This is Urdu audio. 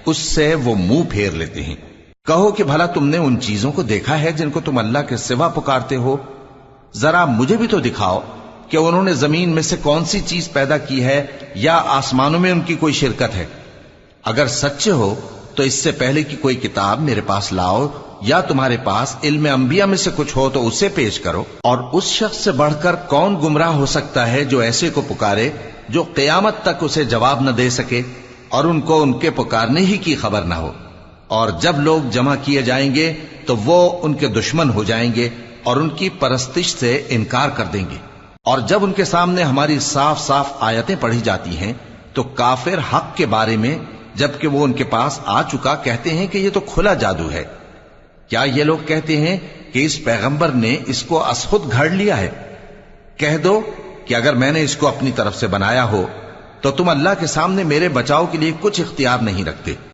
اس سے وہ منہ پھیر لیتے ہیں۔ کہو کہ بھلا تم نے ان چیزوں کو دیکھا ہے جن کو تم اللہ کے سوا پکارتے ہو؟ ذرا مجھے بھی تو دکھاؤ کہ انہوں نے زمین میں سے کون سی چیز پیدا کی ہے یا آسمانوں میں ان کی کوئی شرکت ہے؟ اگر سچے ہو تو اس سے پہلے کی کوئی کتاب میرے پاس لاؤ، یا تمہارے پاس علم انبیاء میں سے کچھ ہو تو اسے پیش کرو۔ اور اس شخص سے بڑھ کر کون گمراہ ہو سکتا ہے جو ایسے کو پکارے جو قیامت تک اسے جواب نہ دے سکے اور ان کو ان کے پکارنے ہی کی خبر نہ ہو۔ اور جب لوگ جمع کیے جائیں گے تو وہ ان کے دشمن ہو جائیں گے اور ان کی پرستش سے انکار کر دیں گے۔ اور جب ان کے سامنے ہماری صاف صاف آیتیں پڑھی جاتی ہیں تو کافر حق کے بارے میں جبکہ وہ ان کے پاس آ چکا کہتے ہیں کہ یہ تو کھلا جادو ہے۔ کیا یہ لوگ کہتے ہیں کہ اس پیغمبر نے اس کو از خود گھڑ لیا ہے؟ کہہ دو کہ اگر میں نے اس کو اپنی طرف سے بنایا ہو تو تم اللہ کے سامنے میرے بچاؤ کے لیے کچھ اختیار نہیں رکھتے۔